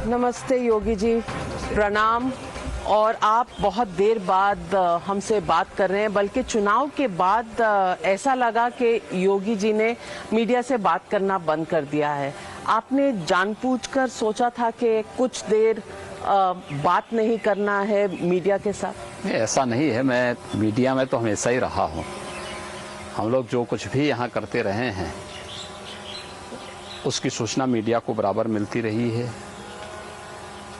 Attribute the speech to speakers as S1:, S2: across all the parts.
S1: नमस्ते योगी जी, प्रणाम। और आप बहुत देर बाद हमसे बात कर रहे हैं, बल्कि चुनाव के बाद ऐसा लगा कि योगी जी ने मीडिया से बात करना बंद कर दिया है। आपने जानबूझकर सोचा था कि कुछ देर बात नहीं करना है मीडिया के साथ?
S2: नहीं, ऐसा नहीं है। मैं मीडिया में तो हमेशा ही रहा हूँ। हम लोग जो कुछ भी यहाँ करते रहे हैं उसकी सूचना मीडिया को बराबर मिलती रही है।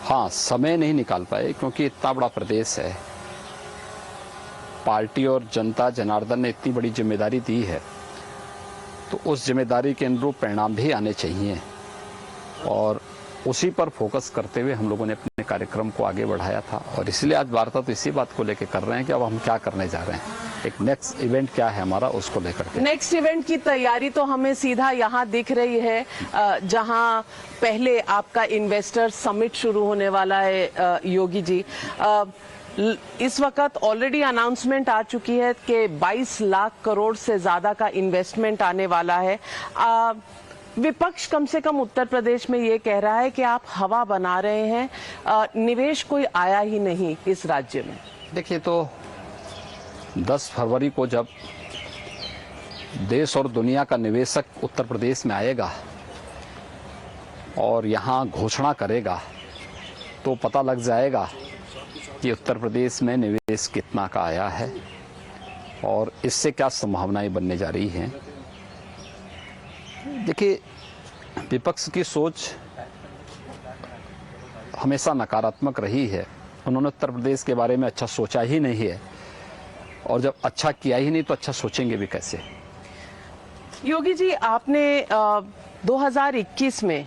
S2: हाँ, समय नहीं निकाल पाए क्योंकि इतना बड़ा प्रदेश है, पार्टी और जनता जनार्दन ने इतनी बड़ी जिम्मेदारी दी है, तो उस जिम्मेदारी के अनुरूप परिणाम भी आने चाहिए और उसी पर फोकस करते हुए हम लोगों ने अपने कार्यक्रम को आगे बढ़ाया था। और इसलिए आज वार्ता तो इसी बात को लेकर कर रहे हैं कि अब हम क्या करने जा रहे हैं, एक नेक्स्ट इवेंट क्या है हमारा, उसको लेकर के।
S1: नेक्स्ट इवेंट की तैयारी तो हमें सीधा यहाँ दिख रही है, जहाँ पहले आपका इन्वेस्टर समिट शुरू होने वाला है। योगी जी, इस वक्त ऑलरेडी अनाउंसमेंट आ चुकी है कि 22 लाख करोड़ से ज्यादा का इन्वेस्टमेंट आने वाला है। विपक्ष कम से कम उत्तर प्रदेश में ये कह रहा है कि आप हवा बना रहे हैं, निवेश कोई आया ही नहीं इस राज्य में।
S2: देखिए, तो 10 फरवरी को जब देश और दुनिया का निवेशक उत्तर प्रदेश में आएगा और यहाँ घोषणा करेगा तो पता लग जाएगा कि उत्तर प्रदेश में निवेश कितना का आया है और इससे क्या संभावनाएं बनने जा रही हैं। देखिए, विपक्ष की सोच हमेशा नकारात्मक रही है। उन्होंने उत्तर प्रदेश के बारे में अच्छा सोचा ही नहीं है और जब अच्छा किया ही नहीं तो अच्छा सोचेंगे भी कैसे।
S1: योगी जी, आपने 2021 में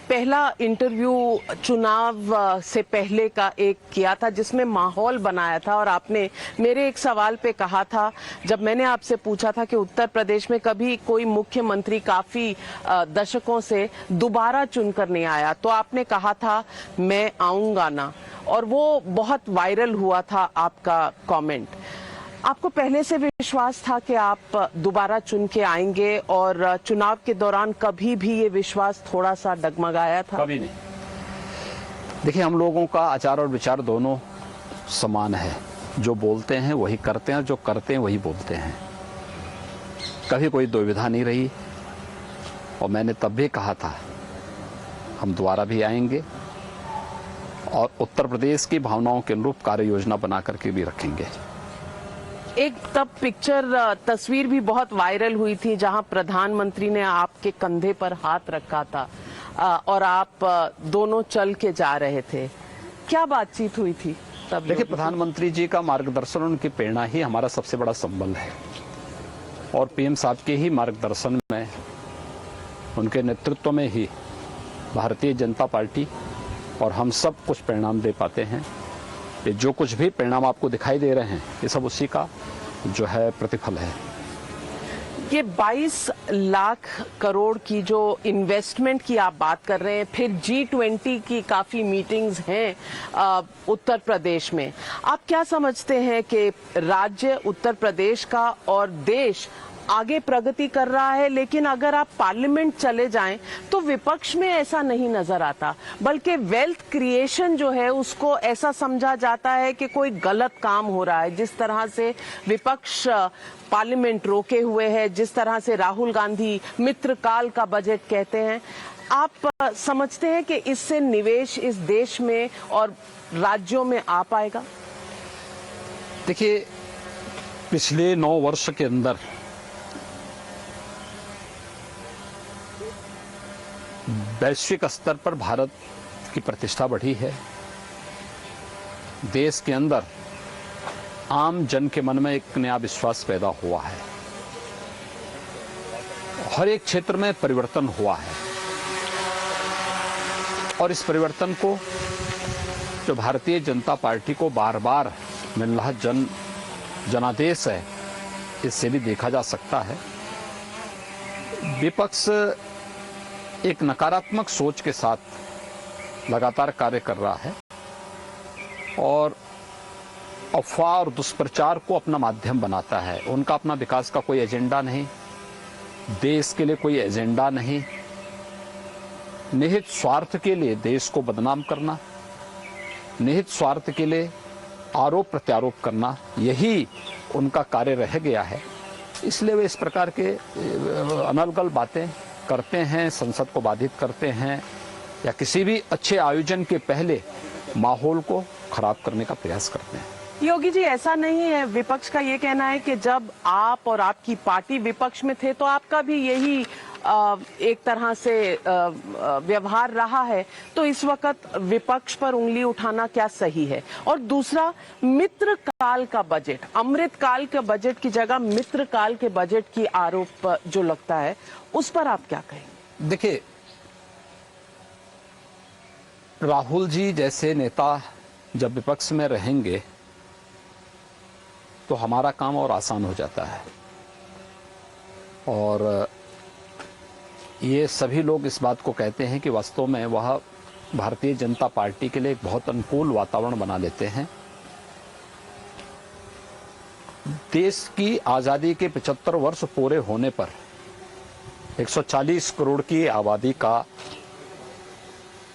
S1: पहला इंटरव्यू चुनाव से पहले का एक किया था जिसमें माहौल बनाया था और आपने मेरे एक सवाल पे कहा था, जब मैंने आपसे पूछा था कि उत्तर प्रदेश में कभी कोई मुख्यमंत्री काफी दशकों से दोबारा चुनकर नहीं आया, तो आपने कहा था मैं आऊंगा ना, और वो बहुत वायरल हुआ था आपका कमेंट। आपको पहले से विश्वास था कि आप दोबारा चुन के आएंगे और चुनाव के दौरान कभी भी ये विश्वास थोड़ा सा डगमगाया था?
S2: कभी नहीं। देखिए, हम लोगों का आचार और विचार दोनों समान है। जो बोलते हैं वही करते हैं, जो करते हैं वही बोलते हैं। कभी कोई दुविधा नहीं रही और मैंने तब भी कहा था हम दोबारा भी आएंगे और उत्तर प्रदेश की भावनाओं के अनुरूप कार्य योजना बना करके भी रखेंगे।
S1: एक तब तस्वीर भी बहुत वायरल हुई थी जहां प्रधानमंत्री ने आपके कंधे पर हाथ रखा था और आप दोनों चल के जा रहे थे। क्या बातचीत हुई थी तब?
S2: देखिए, प्रधानमंत्री जी का मार्गदर्शन, उनकी प्रेरणा ही हमारा सबसे बड़ा संबल है और पीएम साहब के ही मार्गदर्शन में, उनके नेतृत्व में ही भारतीय जनता पार्टी और हम सब कुछ परिणाम दे पाते हैं। ये जो कुछ भी परिणाम आपको दिखाई दे रहे हैं ये सब उसी का जो है प्रतिफल है।
S1: ये 22 लाख करोड़ की जो इन्वेस्टमेंट की आप बात कर रहे हैं, फिर G20 की काफी मीटिंग्स हैं उत्तर प्रदेश में। आप क्या समझते हैं कि राज्य उत्तर प्रदेश का और देश आगे प्रगति कर रहा है, लेकिन अगर आप पार्लियामेंट चले जाएं तो विपक्ष में ऐसा नहीं नजर आता, बल्कि वेल्थ क्रिएशन जो है उसको ऐसा समझा जाता है कि कोई गलत काम हो रहा है। जिस तरह से विपक्ष पार्लियामेंट रोके हुए है, जिस तरह से राहुल गांधी मित्रकाल का बजट कहते हैं, आप समझते हैं कि इससे निवेश इस देश में और राज्यों में आ पाएगा?
S2: देखिए, पिछले 9 वर्ष के अंदर वैश्विक स्तर पर भारत की प्रतिष्ठा बढ़ी है। देश के अंदर आम जन के मन में एक नया विश्वास पैदा हुआ है। हर एक क्षेत्र में परिवर्तन हुआ है और इस परिवर्तन को जो भारतीय जनता पार्टी को बार बार मिल रहा जनादेश है, इससे भी देखा जा सकता है। विपक्ष एक नकारात्मक सोच के साथ लगातार कार्य कर रहा है और अफवाह और दुष्प्रचार को अपना माध्यम बनाता है। उनका अपना विकास का कोई एजेंडा नहीं, देश के लिए कोई एजेंडा नहीं, निहित स्वार्थ के लिए देश को बदनाम करना, निहित स्वार्थ के लिए आरोप प्रत्यारोप करना, यही उनका कार्य रह गया है। इसलिए वे इस प्रकार के अनर्गल बातें करते हैं, संसद को बाधित करते हैं या किसी भी अच्छे आयोजन के पहले माहौल को खराब करने का प्रयास करते हैं।
S1: योगी जी, ऐसा नहीं है, विपक्ष का ये कहना है कि जब आप और आपकी पार्टी विपक्ष में थे तो आपका भी यही एक तरह से व्यवहार रहा है, तो इस वक्त विपक्ष पर उंगली उठाना क्या सही है? और दूसरा, मित्र काल का बजट, अमृत काल के बजट की जगह मित्र काल के बजट की आरोप जो लगता है, उस पर आप क्या कहेंगे?
S2: देखिए, राहुल जी जैसे नेता जब विपक्ष में रहेंगे तो हमारा काम और आसान हो जाता है, और ये सभी लोग इस बात को कहते हैं कि वास्तव में वह भारतीय जनता पार्टी के लिए एक बहुत अनुकूल वातावरण बना लेते हैं। देश की आजादी के 75 वर्ष पूरे होने पर 140 करोड़ की आबादी का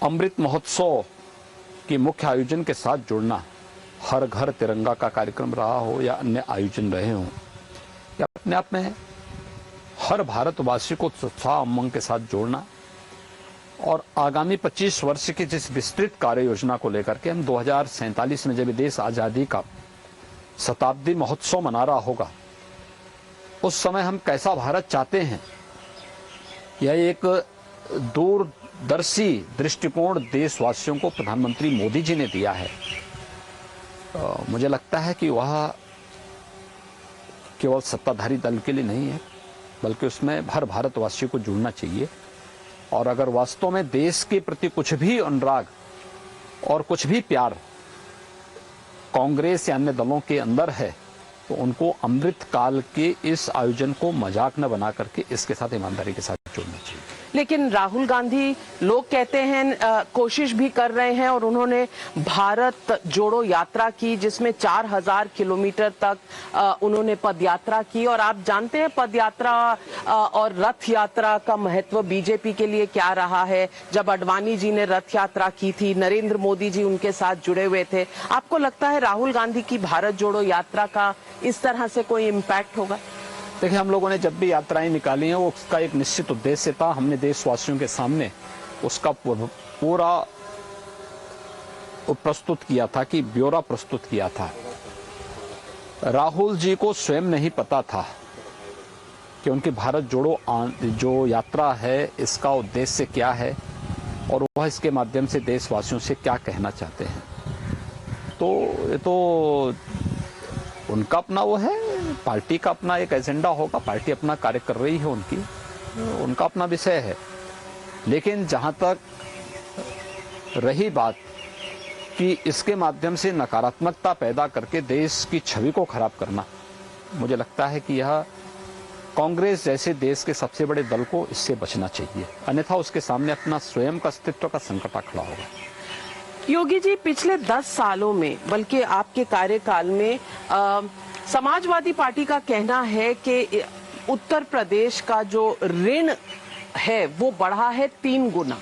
S2: अमृत महोत्सव की मुख्य आयोजन के साथ जुड़ना, हर घर तिरंगा का कार्यक्रम रहा हो या अन्य आयोजन रहे हों, या अपने आप में हर भारतवासी को उत्साह उमंग के साथ जोड़ना, और आगामी 25 वर्ष की जिस विस्तृत कार्य योजना को लेकर के हम 2047 में जब देश आजादी का शताब्दी महोत्सव मना रहा होगा, उस समय हम कैसा भारत चाहते हैं, यह एक दूरदर्शी दृष्टिकोण देशवासियों को प्रधानमंत्री मोदी जी ने दिया है। मुझे लगता है कि वह केवल सत्ताधारी दल के लिए नहीं है, बल्कि उसमें हर भारतवासी को जुड़ना चाहिए। और अगर वास्तव में देश के प्रति कुछ भी अनुराग और कुछ भी प्यार कांग्रेस या अन्य दलों के अंदर है, तो उनको अमृत काल के इस आयोजन को मजाक न बना करके इसके साथ ईमानदारी के साथ जोड़ना चाहिए।
S1: लेकिन राहुल गांधी, लोग कहते हैं, कोशिश भी कर रहे हैं, और उन्होंने भारत जोड़ो यात्रा की, जिसमें 4000 किलोमीटर तक उन्होंने पदयात्रा की। और आप जानते हैं पदयात्रा और रथ यात्रा का महत्व बीजेपी के लिए क्या रहा है। जब अडवाणी जी ने रथ यात्रा की थी, नरेंद्र मोदी जी उनके साथ जुड़े हुए थे। आपको लगता है राहुल गांधी की भारत जोड़ो यात्रा का इस तरह से कोई इम्पैक्ट होगा?
S2: देखिए, हम लोगों ने जब भी यात्राएं निकाली हैं, वो उसका एक निश्चित उद्देश्य था। हमने देशवासियों के सामने उसका पूरा प्रस्तुत किया था, कि ब्यौरा प्रस्तुत किया था। राहुल जी को स्वयं नहीं पता था कि उनकी भारत जोड़ो जो यात्रा है, इसका उद्देश्य क्या है, और वह इसके माध्यम से देशवासियों से क्या कहना चाहते हैं। तो ये तो उनका अपना वो है, पार्टी का अपना एक एजेंडा होगा, पार्टी अपना कार्य कर रही है, उनका अपना विषय है। लेकिन जहां तक रही बात कि इसके माध्यम से नकारात्मकता पैदा करके देश की छवि को खराब करना, मुझे लगता है कि यह कांग्रेस जैसे देश के सबसे बड़े दल को इससे बचना चाहिए, अन्यथा उसके सामने अपना स्वयं का अस्तित्व का संकट खड़ा होगा।
S1: योगी जी, पिछले 10 सालों में, बल्कि आपके कार्यकाल में, समाजवादी पार्टी का कहना है कि उत्तर प्रदेश का जो ऋण है वो बढ़ा है 3 गुना।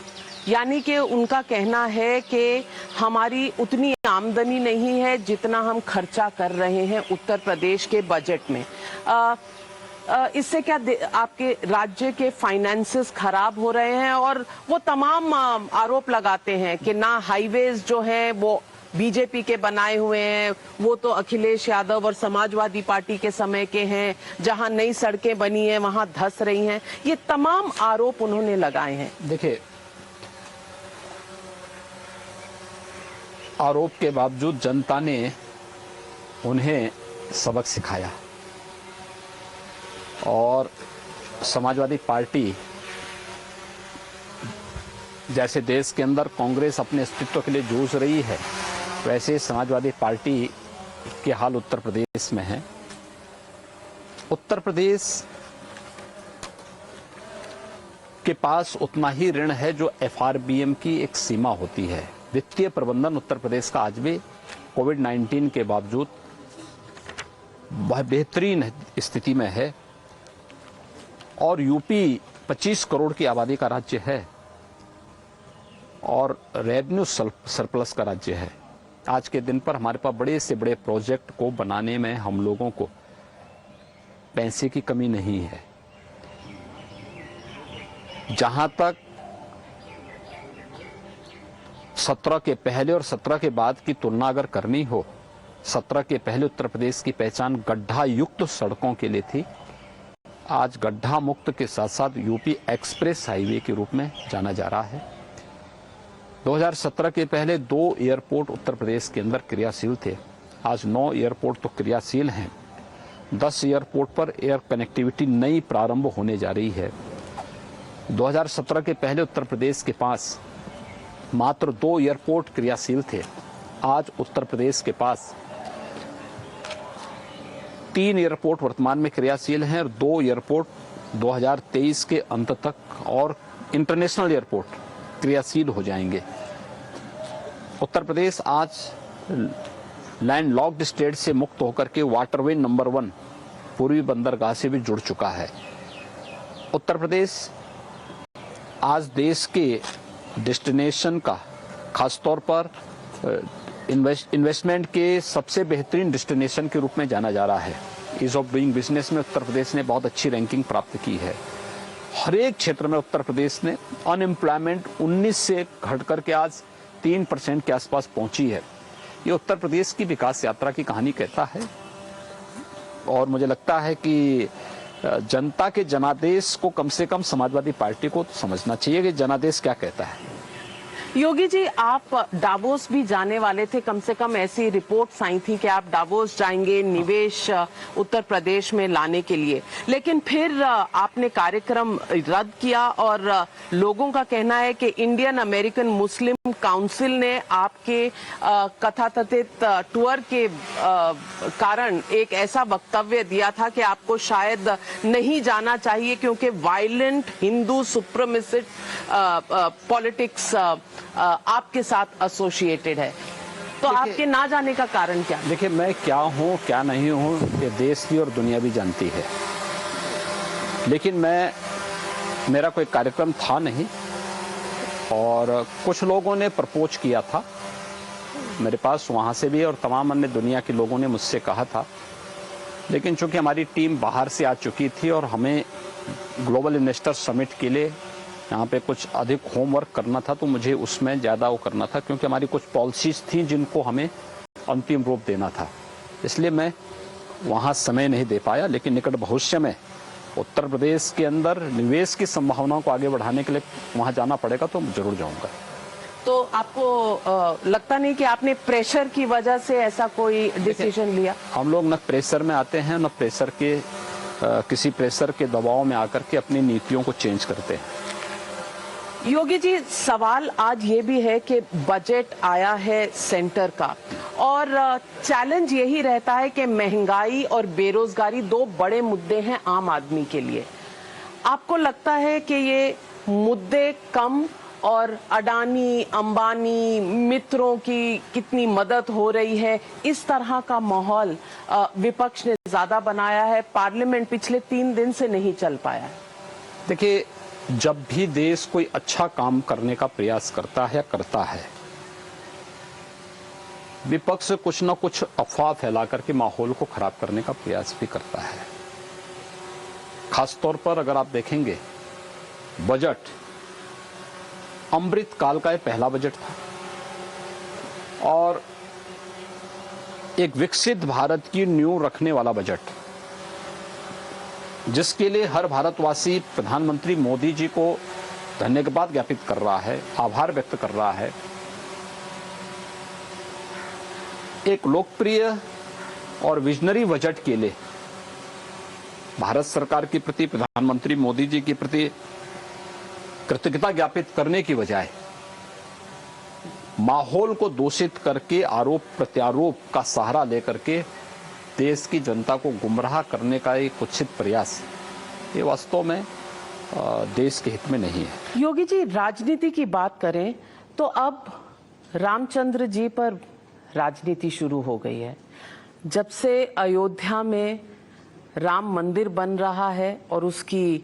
S1: यानी कि उनका कहना है कि हमारी उतनी आमदनी नहीं है जितना हम खर्चा कर रहे हैं उत्तर प्रदेश के बजट में। इससे क्या आपके राज्य के फाइनेंसेस खराब हो रहे हैं? और वो तमाम आरोप लगाते हैं कि ना हाईवेज जो हैं वो बीजेपी के बनाए हुए हैं, वो तो अखिलेश यादव और समाजवादी पार्टी के समय के हैं, जहां नई सड़कें बनी हैं वहां धंस रही हैं। ये तमाम आरोप उन्होंने लगाए हैं।
S2: देखिए, आरोप के बावजूद जनता ने उन्हें सबक सिखाया, और समाजवादी पार्टी जैसे देश के अंदर कांग्रेस अपने अस्तित्व के लिए जूझ रही है, वैसे समाजवादी पार्टी के हाल उत्तर प्रदेश में है। उत्तर प्रदेश के पास उतना ही ऋण है जो एफआरबीएम की एक सीमा होती है। वित्तीय प्रबंधन उत्तर प्रदेश का आज भी कोविड-19 के बावजूद वह बेहतरीन स्थिति में है, और यूपी 25 करोड़ की आबादी का राज्य है, और रेवेन्यू सरप्लस का राज्य है। आज के दिन पर हमारे पास बड़े से बड़े प्रोजेक्ट को बनाने में हम लोगों को पैसे की कमी नहीं है। जहां तक 17 के पहले और 17 के बाद की तुलना अगर करनी हो, 17 के पहले उत्तर प्रदेश की पहचान गड्ढा युक्त सड़कों के लिए थी। आज गड्ढा मुक्त के साथ साथ यूपी एक्सप्रेस हाईवे के रूप में जाना जा रहा है। 2017 के पहले 2 एयरपोर्ट उत्तर प्रदेश के अंदर क्रियाशील थे, आज 9 एयरपोर्ट तो क्रियाशील हैं। 10 एयरपोर्ट पर एयर कनेक्टिविटी नई प्रारंभ होने जा रही है। 2017 के पहले उत्तर प्रदेश के पास मात्र 2 एयरपोर्ट क्रियाशील थे, आज उत्तर प्रदेश के पास 3 एयरपोर्ट वर्तमान में क्रियाशील हैं और 2 एयरपोर्ट 2023 के अंत तक और इंटरनेशनल एयरपोर्ट क्रियाशील हो जाएंगे। उत्तर प्रदेश आज लैंडलॉक्ड स्टेट से मुक्त होकर के वाटरवे नंबर 1 पूर्वी बंदरगाह से भी जुड़ चुका है। उत्तर प्रदेश आज देश के डेस्टिनेशन का, खासतौर पर इन्वेस्टमेंट के सबसे बेहतरीन डेस्टिनेशन के रूप में जाना जा रहा है। ईज ऑफ डूइंग बिजनेस में उत्तर प्रदेश ने बहुत अच्छी रैंकिंग प्राप्त की है। हर एक क्षेत्र में उत्तर प्रदेश ने अनएम्प्लॉयमेंट 19 से घट करके आज 3% के आसपास पहुंची है। ये उत्तर प्रदेश की विकास यात्रा की कहानी कहता है और मुझे लगता है कि जनता के जनादेश को कम से कम समाजवादी पार्टी को समझना चाहिए कि जनादेश क्या कहता है।
S1: योगी जी, आप डावोस भी जाने वाले थे, कम से कम ऐसी रिपोर्ट्स आई थी कि आप डावोस जाएंगे निवेश उत्तर प्रदेश में लाने के लिए, लेकिन फिर आपने कार्यक्रम रद्द किया और लोगों का कहना है कि इंडियन अमेरिकन मुस्लिम काउंसिल ने आपके कथाकथित टूर के कारण एक ऐसा वक्तव्य दिया था कि आपको शायद नहीं जाना चाहिए क्योंकि वायलेंट हिंदू सुप्रीमेसिस्ट पॉलिटिक्स आपके साथ एसोसिएटेड है। तो आपके ना जाने का कारण क्या?
S2: देखिए, मैं क्या हूं क्या नहीं हूं ये देश की और दुनिया भी जानती है, लेकिन मेरा कोई कार्यक्रम था नहीं और कुछ लोगों ने प्रपोज किया था मेरे पास, वहां से भी और तमाम अन्य दुनिया के लोगों ने मुझसे कहा था, लेकिन चूंकि हमारी टीम बाहर से आ चुकी थी और हमें ग्लोबल इन्वेस्टर समिट के लिए यहाँ पे कुछ अधिक होमवर्क करना था, तो मुझे उसमें ज़्यादा वो करना था क्योंकि हमारी कुछ पॉलिसीज थी जिनको हमें अंतिम रूप देना था, इसलिए मैं वहाँ समय नहीं दे पाया। लेकिन निकट भविष्य में उत्तर प्रदेश के अंदर निवेश की संभावनाओं को आगे बढ़ाने के लिए वहाँ जाना पड़ेगा तो जरूर जाऊँगा।
S1: तो आपको लगता नहीं कि आपने प्रेशर की वजह से ऐसा कोई डिसीजन लिया? हम
S2: लोग न प्रेशर में आते हैं न प्रेशर के किसी प्रेशर के दबाव में आकर के अपनी नीतियों को चेंज करते हैं।
S1: योगी जी, सवाल आज ये भी है कि बजट आया है सेंटर का और चैलेंज यही रहता है कि महंगाई और बेरोजगारी 2 बड़े मुद्दे हैं आम आदमी के लिए। आपको लगता है कि ये मुद्दे कम और अडानी अंबानी मित्रों की कितनी मदद हो रही है, इस तरह का माहौल विपक्ष ने ज्यादा बनाया है? पार्लियामेंट पिछले 3 दिन से नहीं चल पाया है।
S2: देखिए, जब भी देश कोई अच्छा काम करने का प्रयास करता है विपक्ष कुछ न कुछ अफवाह फैला करके माहौल को खराब करने का प्रयास भी करता है। खासतौर पर अगर आप देखेंगे, बजट अमृत काल का पहला बजट था और एक विकसित भारत की नींव रखने वाला बजट, जिसके लिए हर भारतवासी प्रधानमंत्री मोदी जी को धन्यवाद ज्ञापित कर रहा है, आभार व्यक्त कर रहा है। एक लोकप्रिय और विजनरी बजट के लिए भारत सरकार के प्रति, प्रधानमंत्री मोदी जी के प्रति कृतज्ञता ज्ञापित करने की बजाय माहौल को दूषित करके आरोप प्रत्यारोप का सहारा लेकर के देश की जनता को गुमराह करने का एक कुत्सित प्रयास, ये वास्तव में देश के हित में नहीं है।
S1: योगी जी, राजनीति की बात करें तो अब रामचंद्र जी पर राजनीति शुरू हो गई है। जब से अयोध्या में राम मंदिर बन रहा है और उसकी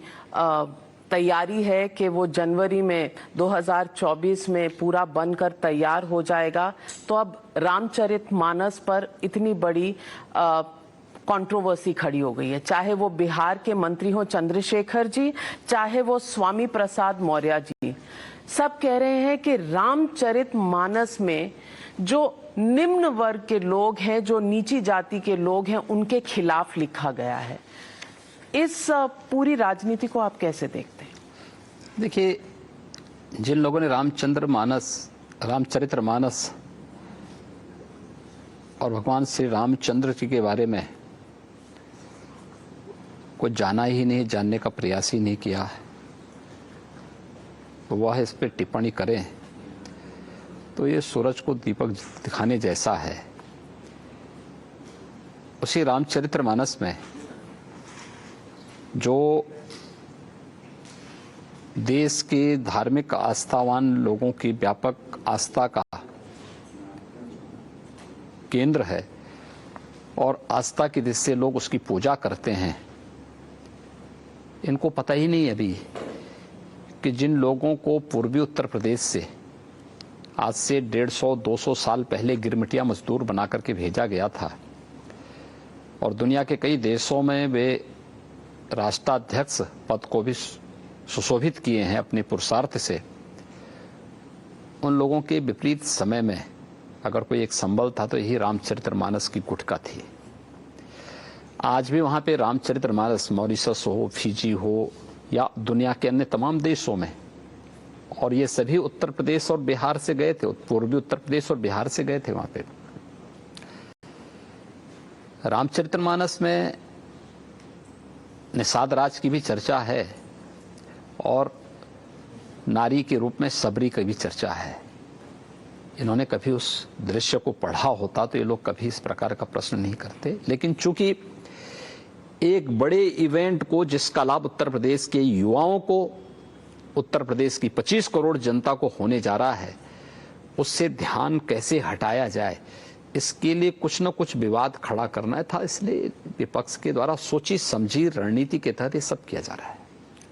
S1: तैयारी है कि वो जनवरी में 2024 में पूरा बनकर तैयार हो जाएगा, तो अब रामचरितमानस पर इतनी बड़ी कंट्रोवर्सी खड़ी हो गई है। चाहे वो बिहार के मंत्री हो चंद्रशेखर जी, चाहे वो स्वामी प्रसाद मौर्य जी, सब कह रहे हैं कि रामचरितमानस में जो निम्न वर्ग के लोग हैं, जो नीची जाति के लोग हैं, उनके खिलाफ लिखा गया है। इस पूरी राजनीति को आप कैसे देखते हैं?
S2: देखिए, जिन लोगों ने रामचरितमानस और भगवान श्री रामचंद्र जी के बारे में कुछ जाना ही नहीं, जानने का प्रयास ही नहीं किया है, तो वह इस पर टिप्पणी करें तो ये सूरज को दीपक दिखाने जैसा है। उसी रामचरितमानस में जो देश के धार्मिक आस्थावान लोगों की व्यापक आस्था का केंद्र है और आस्था की दृष्टि से लोग उसकी पूजा करते हैं, इनको पता ही नहीं अभी कि जिन लोगों को पूर्वी उत्तर प्रदेश से आज से 150-200 साल पहले गिरमिटिया मजदूर बना करके भेजा गया था और दुनिया के कई देशों में वे राष्ट्राध्यक्ष पद को भी सुशोभित किए हैं अपने पुरुषार्थ से, उन लोगों के विपरीत समय में अगर कोई एक संबल था तो यही रामचरितमानस की गुटका थी। आज भी वहां पे रामचरितमानस मॉरिशस हो, फिजी हो या दुनिया के अन्य तमाम देशों में, और ये सभी उत्तर प्रदेश और बिहार से गए थे, पूर्वी उत्तर प्रदेश और बिहार से गए थे वहां पे। रामचरितमानस में निषाद राज की भी चर्चा है और नारी के रूप में सबरी की भी चर्चा है। इन्होंने कभी उस दृश्य को पढ़ा होता तो ये लोग कभी इस प्रकार का प्रश्न नहीं करते, लेकिन चूंकि एक बड़े इवेंट को जिसका लाभ उत्तर प्रदेश के युवाओं को, उत्तर प्रदेश की 25 करोड़ जनता को होने जा रहा है, उससे ध्यान कैसे हटाया जाए, इसके लिए कुछ न कुछ विवाद खड़ा करना था। इसलिए विपक्ष के द्वारा सोची समझी रणनीति के तहत ये सब किया जा रहा है।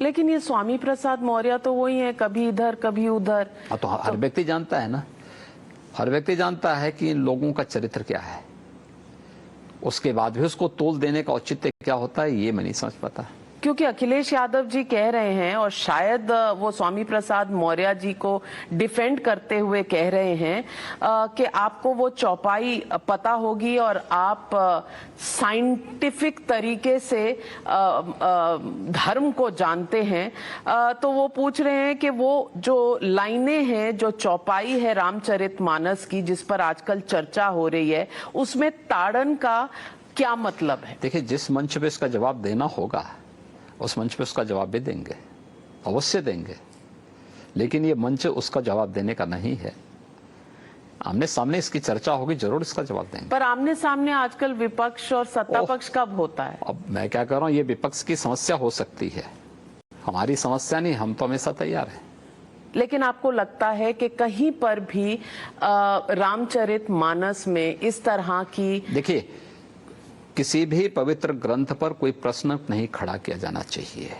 S1: लेकिन ये स्वामी प्रसाद मौर्य तो वही है, कभी इधर कभी उधर।
S2: तो हर व्यक्ति जानता है ना, हर व्यक्ति जानता है कि इन लोगों का चरित्र क्या है, उसके बाद भी उसको तोल देने का औचित्य क्या होता है ये मैं नहीं समझ पाता।
S1: क्योंकि अखिलेश यादव जी कह रहे हैं और शायद वो स्वामी प्रसाद मौर्य जी को डिफेंड करते हुए कह रहे हैं कि आपको वो चौपाई पता होगी और आप साइंटिफिक तरीके से धर्म को जानते हैं, तो वो पूछ रहे हैं कि वो जो लाइनें हैं, जो चौपाई है रामचरितमानस की जिस पर आजकल चर्चा हो रही है, उसमें ताड़न का क्या मतलब है?
S2: देखिए, जिस मंच पे इसका जवाब देना होगा उस मंच पे उसका जवाब भी देंगे, अवश्य देंगे, लेकिन ये मंच उसका जवाब देने का नहीं है। आमने सामने इसकी चर्चा होगी, जरूर इसका जवाब देंगे।
S1: पर आमने सामने आजकल विपक्ष और सत्ता पक्ष कब होता है?
S2: अब मैं क्या कर रहा हूं, ये विपक्ष की समस्या हो सकती है, हमारी समस्या नहीं, हम तो हमेशा तैयार हैं।
S1: लेकिन आपको लगता है कि कहीं पर भी रामचरितमानस में इस तरह की,
S2: देखिए, किसी भी पवित्र ग्रंथ पर कोई प्रश्न नहीं खड़ा किया जाना चाहिए,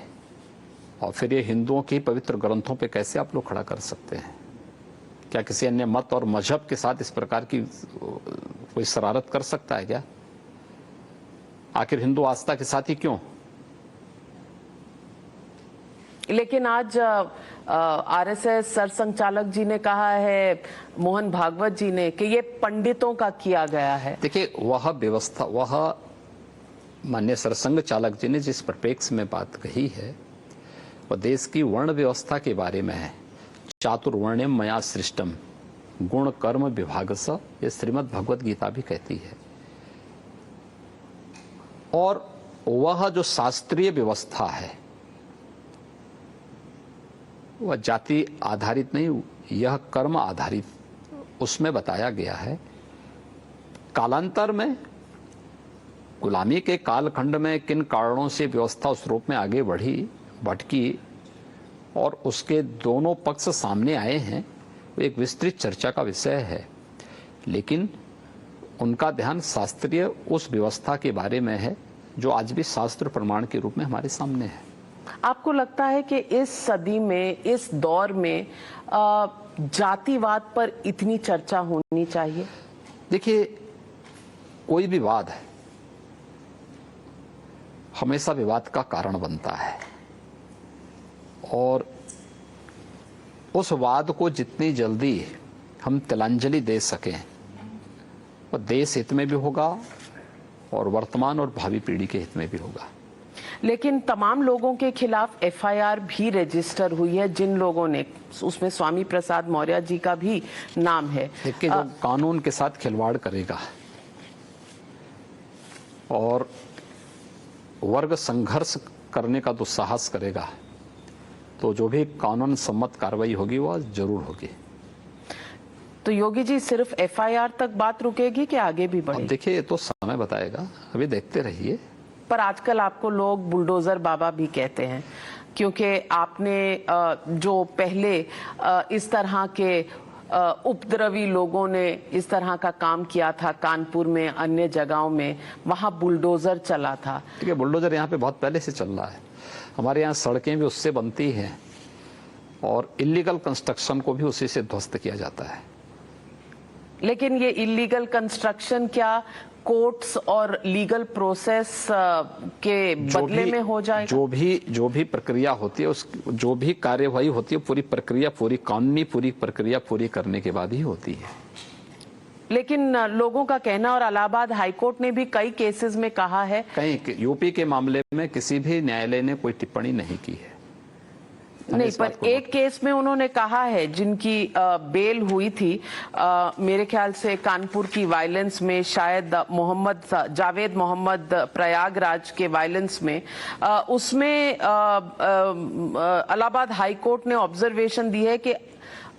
S2: और फिर ये हिंदुओं के पवित्र ग्रंथों पे कैसे आप लोग खड़ा कर सकते हैं? क्या किसी अन्य मत और मजहब के साथ इस प्रकार की कोई शरारत कर सकता है क्या? आखिर हिंदू आस्था के साथ ही क्यों?
S1: लेकिन आज आरएसएस सरसंघचालक जी ने कहा है, मोहन भागवत जी ने, कि ये पंडितों का किया गया है।
S2: देखिए, वह व्यवस्था, वह माननीय सरसंघ चालक जी ने जिस परिप्रेक्ष्य में बात कही है वह देश की वर्ण व्यवस्था के बारे में है। चातुर्वर्ण्यम मया सृष्टम गुण कर्म विभागस, ये श्रीमद् भगवत गीता भी कहती है। और वह जो शास्त्रीय व्यवस्था है वह जाति आधारित नहीं, यह कर्म आधारित, उसमें बताया गया है। कालांतर में गुलामी के कालखंड में किन कारणों से व्यवस्था उस रूप में आगे बढ़ी, भटकी, और उसके दोनों पक्ष सामने आए हैं, वो एक विस्तृत चर्चा का विषय है। लेकिन उनका ध्यान शास्त्रीय उस व्यवस्था के बारे में है जो आज भी शास्त्र प्रमाण के रूप में हमारे सामने है।
S1: आपको लगता है कि इस सदी में, इस दौर में जातिवाद पर इतनी चर्चा होनी चाहिए?
S2: देखिए, कोई भी वाद है हमेशा विवाद का कारण बनता है, और उस वाद को जितनी जल्दी हम तिलांजलि दे सकें वो देश हित में भी होगा और वर्तमान और भावी पीढ़ी के हित में भी होगा।
S1: लेकिन तमाम लोगों के खिलाफ एफआईआर भी रजिस्टर हुई है, जिन लोगों ने, उसमें स्वामी प्रसाद मौर्य जी का भी नाम है।
S2: देखिए, जो कानून के साथ खिलवाड़ करेगा और वर्ग संघर्ष करने का दुस्साहस करेगा, तो जो भी कानून सम्मत कार्रवाई होगी वह जरूर होगी।
S1: तो योगी जी, सिर्फ एफआईआर तक बात रुकेगी कि आगे भी
S2: अब
S1: बढ़ेगी?
S2: देखिए, ये तो समय बताएगा, अभी देखते रहिए।
S1: पर आजकल आपको लोग बुलडोजर बाबा भी कहते हैं, क्योंकि आपने जो पहले इस तरह के उपद्रवी लोगों ने इस तरह का काम किया था कानपुर में, अन्य जगहों में, वहां बुलडोजर चला था।
S2: ठीक है, बुलडोजर यहाँ पे बहुत पहले से चल रहा है। हमारे यहाँ सड़कें भी उससे बनती हैं और इलीगल कंस्ट्रक्शन को भी उसी से ध्वस्त किया जाता है।
S1: लेकिन ये इलीगल कंस्ट्रक्शन क्या कोर्ट्स और लीगल प्रोसेस के बदले में हो जाएगा?
S2: जो भी प्रक्रिया होती है, उस जो भी कार्यवाही होती है, पूरी प्रक्रिया, पूरी कानूनी पूरी प्रक्रिया पूरी करने के बाद ही होती है।
S1: लेकिन लोगों का कहना, और इलाहाबाद हाईकोर्ट ने भी कई केसेस में कहा है,
S2: कहीं यूपी के मामले में किसी भी न्यायालय ने कोई टिप्पणी नहीं की है।
S1: नहीं, पर एक केस में उन्होंने कहा है, जिनकी बेल हुई थी, मेरे ख्याल से कानपुर की वायलेंस में, शायद जावेद मोहम्मद प्रयागराज के वायलेंस में, उसमें इलाहाबाद हाई कोर्ट ने ऑब्जर्वेशन दी है कि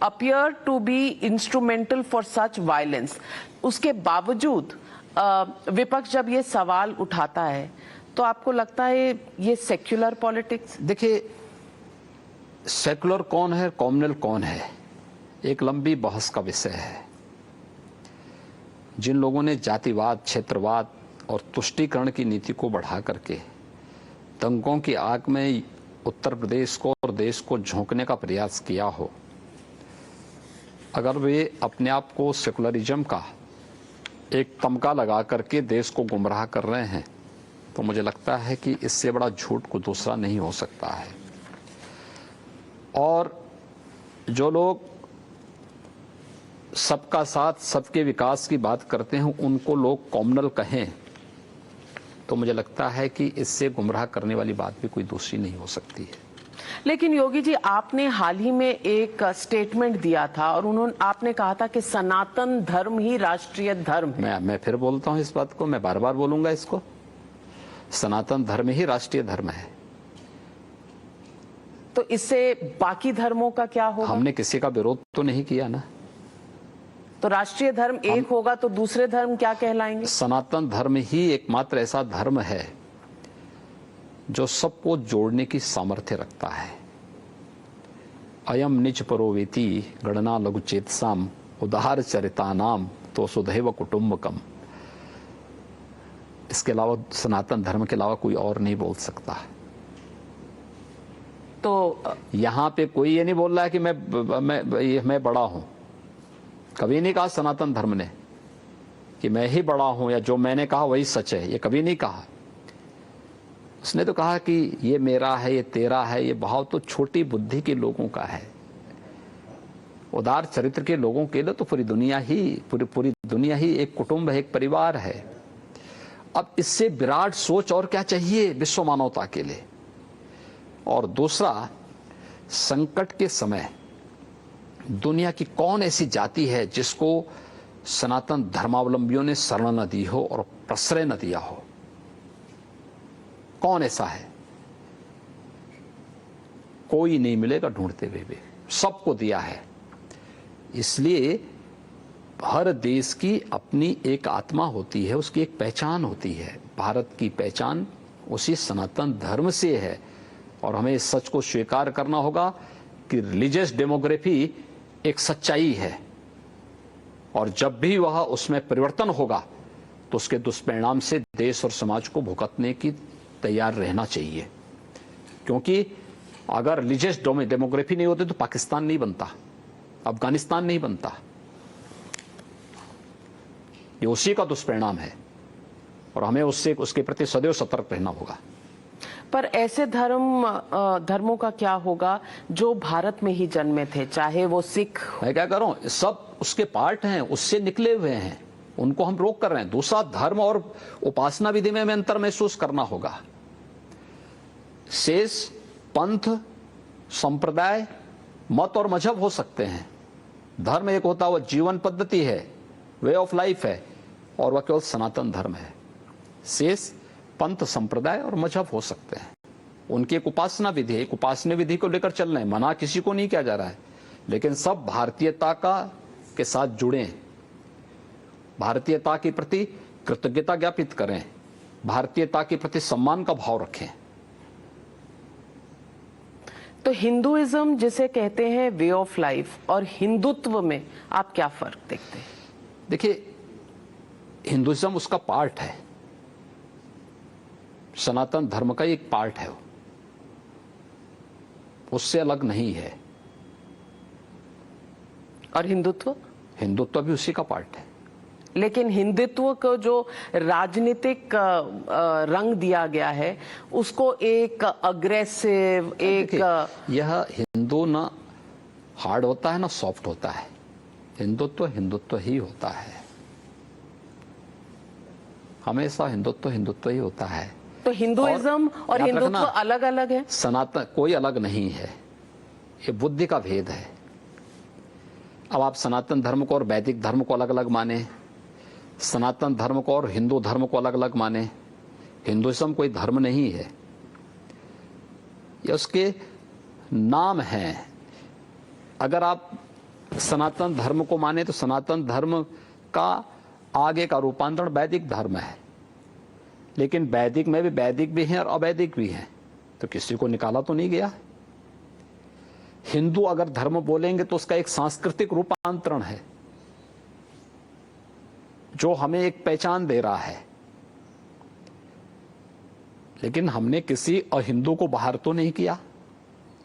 S1: appear to be instrumental for such violence. उसके बावजूद विपक्ष जब ये सवाल उठाता है, तो आपको लगता है ये सेक्युलर पॉलिटिक्स?
S2: देखिए, सेकुलर कौन है, कॉम्युनल कौन है, एक लंबी बहस का विषय है। जिन लोगों ने जातिवाद, क्षेत्रवाद और तुष्टीकरण की नीति को बढ़ा करके दंगों की आग में उत्तर प्रदेश को और देश को झोंकने का प्रयास किया हो, अगर वे अपने आप को सेकुलरिज्म का एक तमगा लगा करके देश को गुमराह कर रहे हैं, तो मुझे लगता है कि इससे बड़ा झूठ को दूसरा नहीं हो सकता है। और जो लोग सबका साथ, सबके विकास की बात करते हैं, उनको लोग कॉम्युनल कहें, तो मुझे लगता है कि इससे गुमराह करने वाली बात भी कोई दूसरी नहीं हो सकती है।
S1: लेकिन योगी जी, आपने हाल ही में एक स्टेटमेंट दिया था और आपने कहा था कि सनातन धर्म ही राष्ट्रीय धर्म है।
S2: मैं फिर बोलता हूं इस बात को, मैं बार बार बोलूंगा इसको, सनातन धर्म ही राष्ट्रीय धर्म है।
S1: तो इससे बाकी धर्मों का क्या होगा?
S2: हमने किसी का विरोध तो नहीं किया ना।
S1: तो राष्ट्रीय धर्म एक होगा तो दूसरे धर्म क्या कहलाएंगे?
S2: सनातन धर्म ही एकमात्र ऐसा धर्म है जो सबको जोड़ने की सामर्थ्य रखता है। अयम निज परोवेति गणना लघु चेतसाम उदार चरिता नाम तो सुधैव कुटुंबकम। इसके अलावा, सनातन धर्म के अलावा कोई और नहीं बोल सकता।
S1: तो
S2: यहां पे कोई ये नहीं बोल रहा है कि मैं बड़ा हूं। कभी नहीं कहा सनातन धर्म ने कि मैं ही बड़ा हूं या जो मैंने कहा वही सच है, ये कभी नहीं कहा। उसने तो कहा कि ये मेरा है, ये तेरा है। ये भाव तो छोटी बुद्धि के लोगों का है। उदार चरित्र के लोगों के लिए तो पूरी दुनिया ही एक कुटुंब है, एक परिवार है। अब इससे विराट सोच और क्या चाहिए विश्व मानवता के लिए। और दूसरा, संकट के समय दुनिया की कौन ऐसी जाति है जिसको सनातन धर्मावलंबियों ने शरण न दी हो और प्रश्रय न दिया हो? कौन ऐसा है? कोई नहीं मिलेगा ढूंढते हुए भी, सबको दिया है। इसलिए हर देश की अपनी एक आत्मा होती है, उसकी एक पहचान होती है। भारत की पहचान उसी सनातन धर्म से है और हमें इस सच को स्वीकार करना होगा कि रिलीजियस डेमोग्राफी एक सच्चाई है और जब भी वह उसमें परिवर्तन होगा तो उसके दुष्परिणाम से देश और समाज को भुगतने की तैयार रहना चाहिए। क्योंकि अगर रिलीजियस डेमोग्राफी नहीं होती तो पाकिस्तान नहीं बनता, अफगानिस्तान नहीं बनता। ये उसी का दुष्परिणाम है और हमें उसके प्रति सदैव सतर्क रहना होगा।
S1: पर ऐसे धर्मों का क्या होगा जो भारत में ही जन्मे थे, चाहे वो सिख।
S2: मैं क्या कर रहा हूं, सब उसके पार्ट हैं, उससे निकले हुए हैं, उनको हम रोक कर रहे हैं। दूसरा, धर्म और उपासना विधि में अंतर महसूस करना होगा। शेष पंथ, संप्रदाय, मत और मजहब हो सकते हैं। धर्म एक होता है, वह जीवन पद्धति है, वे ऑफ लाइफ है, और वह केवल सनातन धर्म है। शेष पंथ, संप्रदाय और मजहब हो सकते हैं। उनकी एक उपासना विधि है, एक उपासना विधि को लेकर चल रहे हैं। मना किसी को नहीं किया जा रहा है, लेकिन सब भारतीयता के साथ जुड़े, भारतीयता के प्रति कृतज्ञता ज्ञापित करें, भारतीयता के प्रति सम्मान का भाव रखें।
S1: तो हिंदुइज्म जिसे कहते हैं वे ऑफ लाइफ, और हिंदुत्व में आप क्या फर्क देखते हैं?
S2: देखिए, हिंदुइज्म उसका पार्ट है, सनातन धर्म का एक पार्ट है, उससे अलग नहीं है।
S1: और हिंदुत्व
S2: भी उसी का पार्ट है।
S1: लेकिन हिंदुत्व को जो राजनीतिक रंग दिया गया है, उसको एक अग्रेसिव, एक
S2: यह हिंदू ना हार्ड होता है ना सॉफ्ट होता है। हिंदुत्व ही होता है, हमेशा हिंदुत्व ही होता है।
S1: तो हिंदुइज्म और हिंदुत्व अलग अलग है?
S2: सनातन कोई अलग नहीं है, ये बुद्धि का भेद है। अब आप सनातन धर्म को और वैदिक धर्म को अलग अलग माने, सनातन धर्म को और हिंदू धर्म को अलग अलग माने। हिंदुइज्म कोई धर्म नहीं है, ये उसके नाम हैं। अगर आप सनातन धर्म को माने तो सनातन धर्म का आगे का रूपांतरण वैदिक धर्म है, लेकिन वैदिक में भी वैदिक भी हैं और अवैदिक भी हैं, तो किसी को निकाला तो नहीं गया। हिंदू अगर धर्म बोलेंगे तो उसका एक सांस्कृतिक रूपांतरण है जो हमें एक पहचान दे रहा है, लेकिन हमने किसी अहिंदू को बाहर तो नहीं किया।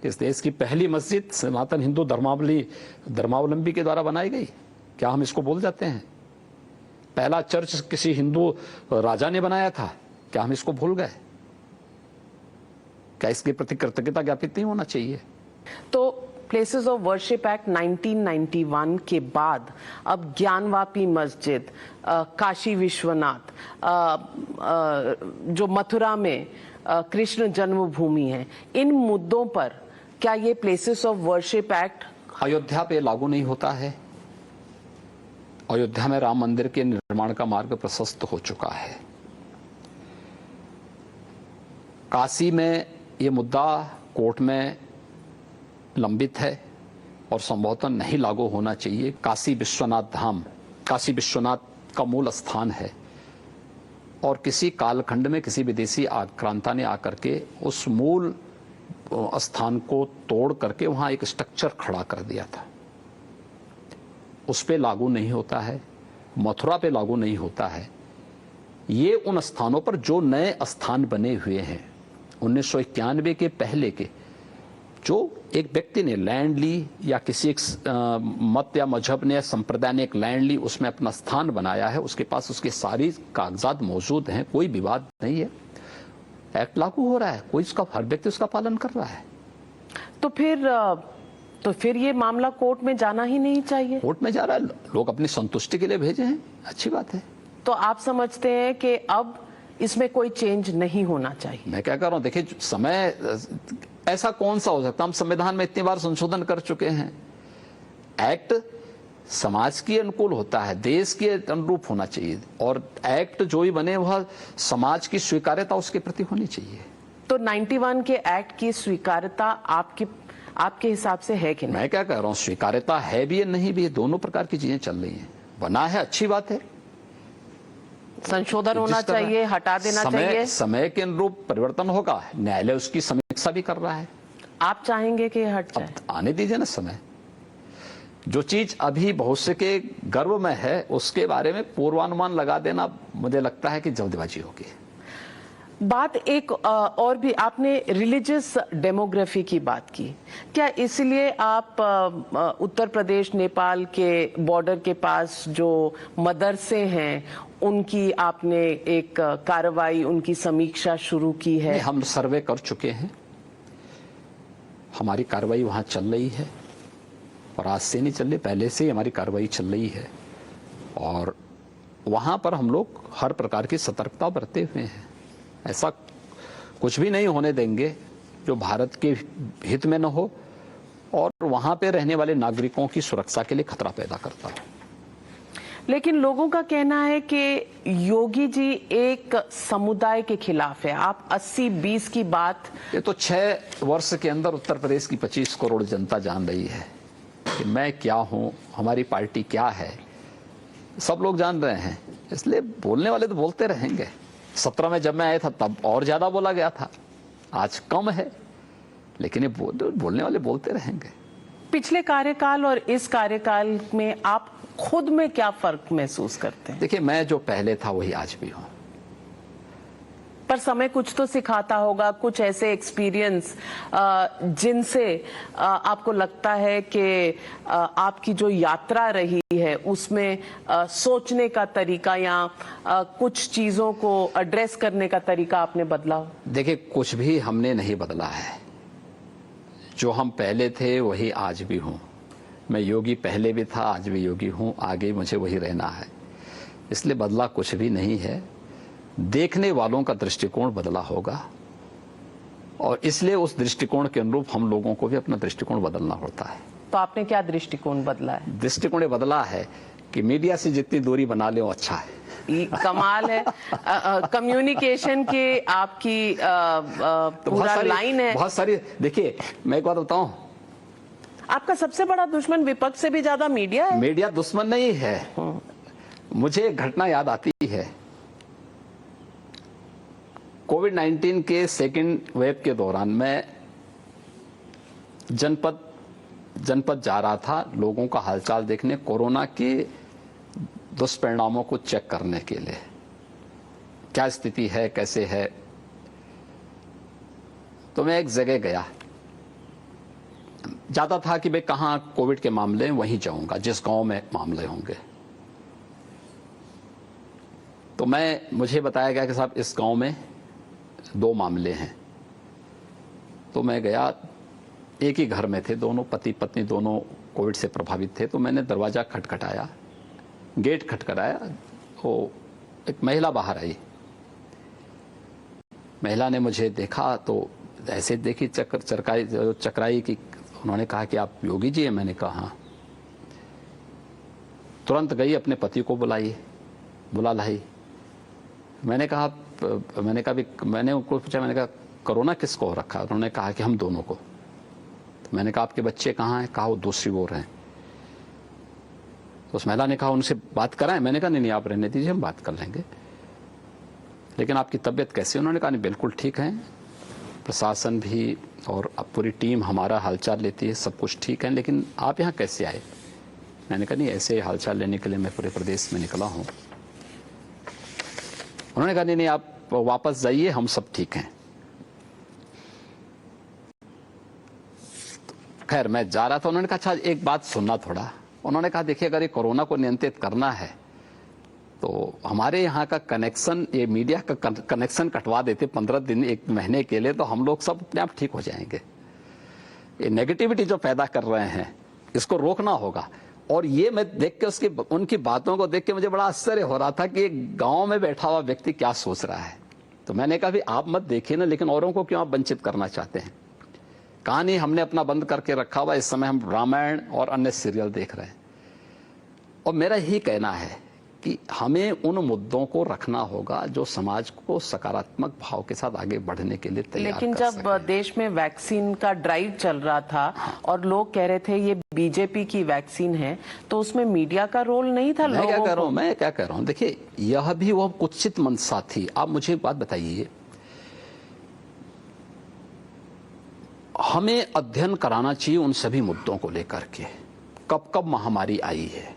S2: इस देश की पहली मस्जिद सनातन हिंदू धर्मावलंबी के द्वारा बनाई गई, क्या हम इसको भूल जाते हैं? पहला चर्च किसी हिंदू राजा ने बनाया था, क्या हम इसको भूल गए? क्या इसके प्रति कृतज्ञता ज्ञापित नहीं होना चाहिए?
S1: तो प्लेसेस ऑफ वर्शिप एक्ट 1991 के बाद अब ज्ञानवापी मस्जिद, काशी विश्वनाथ, जो मथुरा में कृष्ण जन्मभूमि है, इन मुद्दों पर क्या ये places of worship act
S2: Ayodhya पे लागू नहीं होता है? अयोध्या में राम मंदिर के निर्माण का मार्ग प्रशस्त हो चुका है। काशी में ये मुद्दा कोर्ट में लंबित है और संभवतः नहीं लागू होना चाहिए। काशी विश्वनाथ धाम, काशी विश्वनाथ का मूल स्थान है और किसी कालखंड में किसी विदेशी आक्रांता ने आकर के उस मूल स्थान को तोड़ करके वहां एक स्ट्रक्चर खड़ा कर दिया था। उस पे लागू नहीं होता है, मथुरा पे लागू नहीं होता है। ये उन स्थानों पर जो नए स्थान बने हुए हैं 1991 के पहले के, जो एक व्यक्ति ने लैंड ली या किसी एक मत या मजहब ने या संप्रदाय ने एक लैंड ली, उसमें अपना स्थान बनाया है, उसके पास उसके सारी कागजात मौजूद हैं, कोई विवाद नहीं है, एक्ट लागू हो रहा है, कोई इसका, हर व्यक्ति उसका पालन कर रहा है।
S1: तो फिर ये मामला कोर्ट में जाना ही नहीं चाहिए?
S2: कोर्ट में जा रहा है, लोग अपनी संतुष्टि के लिए भेजे हैं, अच्छी बात है।
S1: तो आप समझते हैं कि अब इसमें कोई चेंज नहीं होना चाहिए?
S2: मैं क्या कर रहा हूं, देखिए समय ऐसा कौन सा हो सकता, हम संविधान में इतनी बार संशोधन कर चुके हैं। एक्ट समाज के अनुकूल होता है, देश के अनुरूप होना चाहिए, और एक्ट जो ही बने वह समाज की स्वीकार्यता उसके प्रति होनी चाहिए।
S1: तो 91 के एक्ट की स्वीकार्यता आपके हिसाब से है कि नहीं?
S2: मैं क्या कह रहा हूं, स्वीकार्यता है भी या नहीं भी, दोनों प्रकार की चीजें चल रही हैं। बना है, अच्छी बात है,
S1: संशोधन होना चाहिए, हटा देना चाहिए,
S2: समय के अनुरूप परिवर्तन होगा, न्यायालय उसकी समीक्षा भी कर रहा है।
S1: आप चाहेंगे कि हट जाए?
S2: आने दीजिए ना समय। जो चीज अभी भविष्य के गर्भ में है उसके बारे में पूर्वानुमान लगा देना मुझे लगता है कि जल्दबाजी होगी।
S1: बात एक और भी, आपने रिलीजियस डेमोग्राफी की बात की। क्या इसलिए आप उत्तर प्रदेश नेपाल के बॉर्डर के पास जो मदरसे हैं उनकी आपने एक कार्रवाई, उनकी समीक्षा शुरू की है?
S2: हम सर्वे कर चुके हैं, हमारी कार्रवाई वहां चल रही है और आज से नहीं चल रही, पहले से ही हमारी कार्रवाई चल रही है और वहां पर हम लोग हर प्रकार की सतर्कता बरते हुए हैं। ऐसा कुछ भी नहीं होने देंगे जो भारत के हित में न हो और वहां पे रहने वाले नागरिकों की सुरक्षा के लिए खतरा पैदा करता हो।
S1: लेकिन लोगों का कहना है कि योगी जी एक समुदाय के खिलाफ है। आप 80-20 की बात,
S2: ये तो 6 वर्ष के अंदर उत्तर प्रदेश की 25 करोड़ जनता जान रही है कि मैं क्या हूं, हमारी पार्टी क्या है, सब लोग जान रहे हैं। इसलिए बोलने वाले तो बोलते रहेंगे। 17 में जब मैं आया था तब और ज्यादा बोला गया था, आज कम है, लेकिन ये बोलने वाले बोलते रहेंगे।
S1: पिछले कार्यकाल और इस कार्यकाल में आप खुद में क्या फर्क महसूस करते हैं?
S2: देखिए, मैं जो पहले था वही आज भी हूं।
S1: पर समय कुछ तो सिखाता होगा, कुछ ऐसे एक्सपीरियंस जिनसे आपको लगता है कि आपकी जो यात्रा रही है उसमें सोचने का तरीका या कुछ चीजों को एड्रेस करने का तरीका आपने बदला हो?
S2: देखिए, कुछ भी हमने नहीं बदला है। जो हम पहले थे वही आज भी हूं। मैं योगी पहले भी था, आज भी योगी हूं, आगे मुझे वही रहना है। इसलिए बदला कुछ भी नहीं है। देखने वालों का दृष्टिकोण बदला होगा और इसलिए उस दृष्टिकोण के अनुरूप हम लोगों को भी अपना दृष्टिकोण बदलना होता है।
S1: तो आपने क्या दृष्टिकोण बदला है?
S2: दृष्टिकोण बदला है कि मीडिया से जितनी दूरी बना ले वो अच्छा है।
S1: कमाल है। कम्युनिकेशन की आपकी
S2: तो
S1: पूरा लाइन है।
S2: बहुत सारी। देखिए, मैं एक बात बताऊं,
S1: आपका सबसे बड़ा दुश्मन विपक्ष से भी ज्यादा मीडिया है।
S2: मीडिया दुश्मन नहीं है। मुझे एक घटना याद आती है। कोविड-19 के सेकंड वेव के दौरान मैं जनपद जा रहा था लोगों का हालचाल देखने, कोरोना के दुष्परिणामों को चेक करने के लिए, क्या स्थिति है, कैसे है। तो मैं एक जगह गया, जाता था कि भाई कहां कोविड के मामले हैं वहीं जाऊंगा, जिस गांव में मामले होंगे। तो मुझे बताया गया कि साहब इस गांव में 2 मामले हैं। तो मैं गया, एक ही घर में थे दोनों, पति पत्नी दोनों कोविड से प्रभावित थे। तो मैंने दरवाजा खटखटाया, गेट खटखटाया, तो एक महिला बाहर आई। महिला ने मुझे देखा तो ऐसे देखी, चकराई की। उन्होंने कहा कि आप योगी जी हैं? मैंने कहा हाँ। तुरंत गई, अपने पति को बुला लाई। मैंने उनको पूछा, मैंने कहा कोरोना किसको हो रखा है? उन्होंने कहा कि हम दोनों को। तो मैंने कहा आपके बच्चे कहाँ हैं? कहा वो दूसरी ओर हैं। तो उस महिला ने कहा उनसे बात कराएं? मैंने कहा नहीं, आप रहने दीजिए, हम बात कर लेंगे। लेकिन आपकी तबीयत कैसी है? उन्होंने कहा नहीं, बिल्कुल ठीक है, प्रशासन भी और अब पूरी टीम हमारा हालचाल लेती है, सब कुछ ठीक है, लेकिन आप यहाँ कैसे आए? मैंने कहा नहीं, ऐसे हालचाल लेने के लिए मैं पूरे प्रदेश में निकला हूँ। उन्होंने कहा नहीं, आप वापस जाइए, हम सब ठीक हैं। खैर, मैं जा रहा था। उन्होंने कहा अच्छा एक बात सुनना थोड़ा। उन्होंने कहा देखिए, अगर ये कोरोना को नियंत्रित करना है तो हमारे यहाँ का कनेक्शन, ये मीडिया का कनेक्शन कटवा देते 15 दिन 1 महीने के लिए, तो हम लोग सब अपने आप ठीक हो जाएंगे। ये नेगेटिविटी जो पैदा कर रहे हैं इसको रोकना होगा। और ये मैं देख के उनकी बातों को देख के मुझे बड़ा आश्चर्य हो रहा था कि एक गांव में बैठा हुआ व्यक्ति क्या सोच रहा है। तो मैंने कहा भी आप मत देखिए ना, लेकिन औरों को क्यों आप वंचित करना चाहते हैं? कहानी हमने अपना बंद करके रखा हुआ, इस समय हम रामायण और अन्य सीरियल देख रहे हैं। और मेरा यही कहना है कि हमें उन मुद्दों को रखना होगा जो समाज को सकारात्मक भाव के साथ आगे बढ़ने के लिए तैयार
S1: लेकिन
S2: कर
S1: जब देश में वैक्सीन का ड्राइव चल रहा था और लोग कह रहे थे ये बीजेपी की वैक्सीन है, तो उसमें मीडिया का रोल नहीं था।
S2: मैं क्या कह रहा हूं, देखिए यह भी वह कुत्सित मंशा थी। आप मुझे एक बात बताइए, हमें अध्ययन कराना चाहिए उन सभी मुद्दों को लेकर के, कब कब महामारी आई है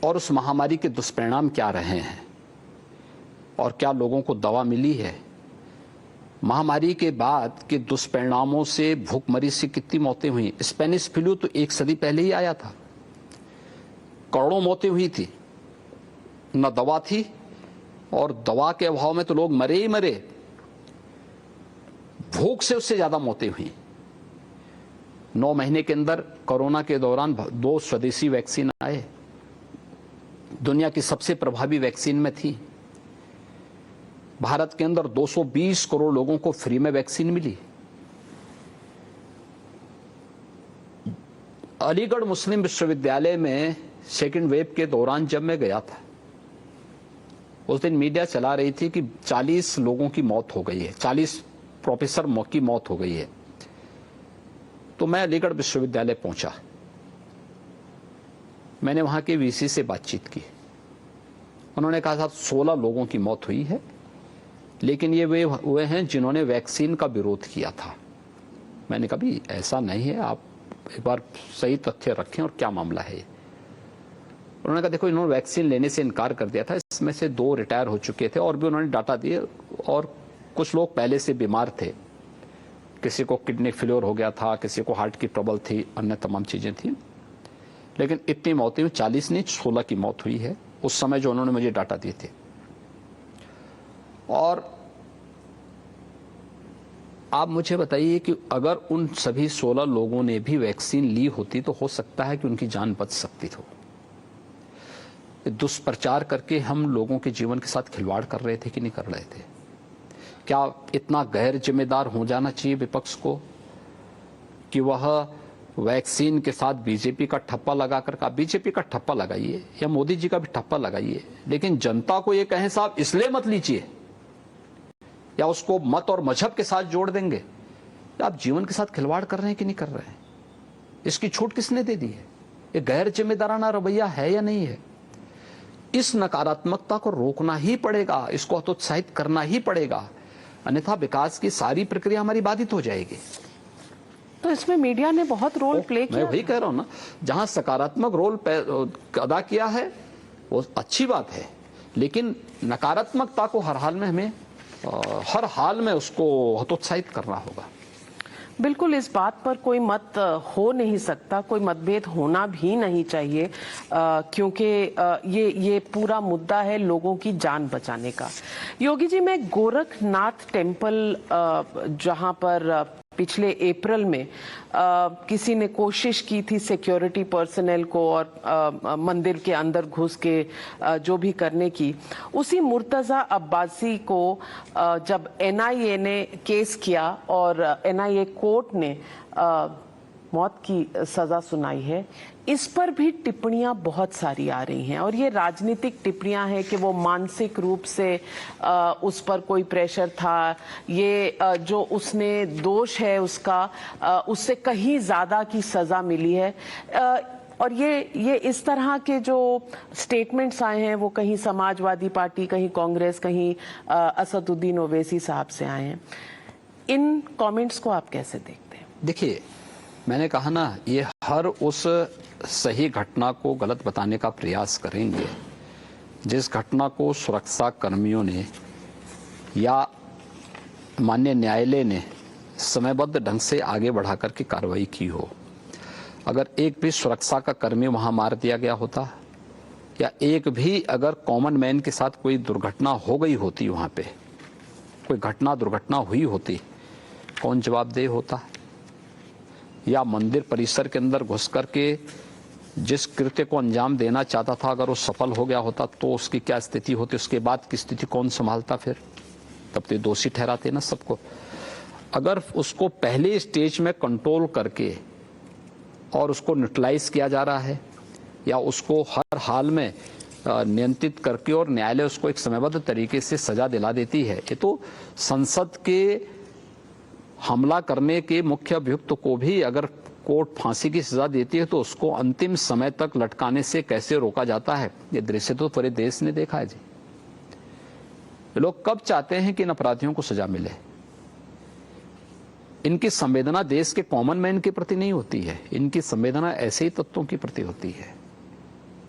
S2: और उस महामारी के दुष्परिणाम क्या रहे हैं और क्या लोगों को दवा मिली है? महामारी के बाद के दुष्परिणामों से भूखमरी से कितनी मौतें हुई? स्पेनिश फ्लू तो 1 सदी पहले ही आया था, करोड़ों मौतें हुई थी, न दवा थी और दवा के अभाव में तो लोग मरे ही मरे। भूख से उससे ज्यादा मौतें हुई। 9 महीने के अंदर कोरोना के दौरान 2 स्वदेशी वैक्सीन आए, दुनिया की सबसे प्रभावी वैक्सीन में थी। भारत के अंदर 220 करोड़ लोगों को फ्री में वैक्सीन मिली। अलीगढ़ मुस्लिम विश्वविद्यालय में सेकेंड वेव के दौरान जब मैं गया था, उस दिन मीडिया चला रही थी कि 40 लोगों की मौत हो गई है, 40 प्रोफेसर की मौत हो गई है। तो मैं अलीगढ़ विश्वविद्यालय पहुंचा, मैंने वहां के वीसी से बातचीत की। उन्होंने कहा साहब 16 लोगों की मौत हुई है, लेकिन ये वे हैं जिन्होंने वैक्सीन का विरोध किया था। मैंने कहा भी ऐसा नहीं है, आप एक बार सही तथ्य रखें और क्या मामला है। उन्होंने कहा देखो इन्होंने वैक्सीन लेने से इनकार कर दिया था, इसमें से 2 रिटायर हो चुके थे और भी उन्होंने डाटा दिए, और कुछ लोग पहले से बीमार थे, किसी को किडनी फेलियर हो गया था, किसी को हार्ट की ट्रबल थी, अन्य तमाम चीजें थी, लेकिन इतनी मौतें 40 नहीं 16 की मौत हुई है उस समय जो उन्होंने मुझे डाटा दिए थे। और आप मुझे बताइए कि अगर उन सभी 16 लोगों ने भी वैक्सीन ली होती तो हो सकता है कि उनकी जान बच सकती थी। दुष्प्रचार करके हम लोगों के जीवन के साथ खिलवाड़ कर रहे थे कि नहीं कर रहे थे? क्या इतना गैर जिम्मेदार हो जाना चाहिए विपक्ष को कि वह वैक्सीन के साथ बीजेपी का ठप्पा लगाकर, का बीजेपी का ठप्पा लगाइए या मोदी जी का भी ठप्पा लगाइए, लेकिन जनता को ये कहें साहब इसलिए मत लीजिए, या उसको मत और मजहब के साथ जोड़ देंगे। आप जीवन के साथ खिलवाड़ कर रहे हैं कि नहीं कर रहे हैं? इसकी छूट किसने दे दी है? ये गैर जिम्मेदाराना रवैया है या नहीं है? इस नकारात्मकता को रोकना ही पड़ेगा, इसको हतोत्साहित करना ही पड़ेगा, अन्यथा विकास की सारी प्रक्रिया हमारी बाधित हो जाएगी।
S1: तो इसमें मीडिया ने बहुत रोल प्ले किया।
S2: मैं वही कह रहा हूं ना, जहां सकारात्मक रोल अदा किया है वो अच्छी बात है, लेकिन नकारात्मकता को हर हाल में उसको हतोत्साहित करना होगा।
S1: बिल्कुल, इस बात पर कोई मत हो नहीं सकता, कोई मतभेद होना भी नहीं चाहिए, क्योंकि ये पूरा मुद्दा है लोगों की जान बचाने का। योगी जी, मैं गोरखनाथ टेम्पल जहां पर पिछले अप्रैल में किसी ने कोशिश की थी सिक्योरिटी पर्सनल को और मंदिर के अंदर घुस के जो भी करने की, उसी मुर्तजा अब्बासी को जब एनआईए ने केस किया और एनआईए कोर्ट ने मौत की सजा सुनाई है, इस पर भी टिप्पणियां बहुत सारी आ रही हैं और ये राजनीतिक टिप्पणियां हैं कि वो मानसिक रूप से उस पर कोई प्रेशर था, ये जो उसने दोष है उसका उससे कहीं ज्यादा की सजा मिली है। और ये इस तरह के जो स्टेटमेंट्स आए हैं वो कहीं समाजवादी पार्टी, कहीं कांग्रेस, कहीं असदुद्दीन ओवैसी साहब से आए हैं। इन कमेंट्स को आप कैसे देखते हैं?
S2: देखिए, मैंने कहा ना, ये हर उस सही घटना को गलत बताने का प्रयास करेंगे जिस घटना को सुरक्षा कर्मियों ने या माननीय न्यायालय ने समयबद्ध ढंग से आगे बढ़ा करके कार्रवाई की हो। अगर एक भी सुरक्षा का कर्मी वहां मार दिया गया होता या एक भी अगर कॉमन मैन के साथ कोई दुर्घटना हो गई होती, वहां पे कोई दुर्घटना हुई होती, कौन जवाबदेह होता? या मंदिर परिसर के अंदर घुस करके जिस कृत्य को अंजाम देना चाहता था अगर वो सफल हो गया होता तो उसकी क्या स्थिति होती? उसके बाद की स्थिति कौन संभालता? फिर तब तो दोषी ठहराते ना सबको। अगर उसको पहले स्टेज में कंट्रोल करके और उसको न्यूट्रलाइज किया जा रहा है या उसको हर हाल में नियंत्रित करके और न्यायालय उसको एक समयबद्ध तरीके से सजा दिला देती है, ये तो संसद के हमला करने के मुख्य अभियुक्त को भी अगर कोर्ट फांसी की सजा देती है तो उसको अंतिम समय तक लटकाने से कैसे रोका जाता है, ये दृश्य तो पूरे देश ने देखा है जी। लोग कब चाहते हैं कि इन अपराधियों को सजा मिले? इनकी संवेदना देश के कॉमन मैन के प्रति नहीं होती है, इनकी संवेदना ऐसे ही तत्वों के प्रति होती है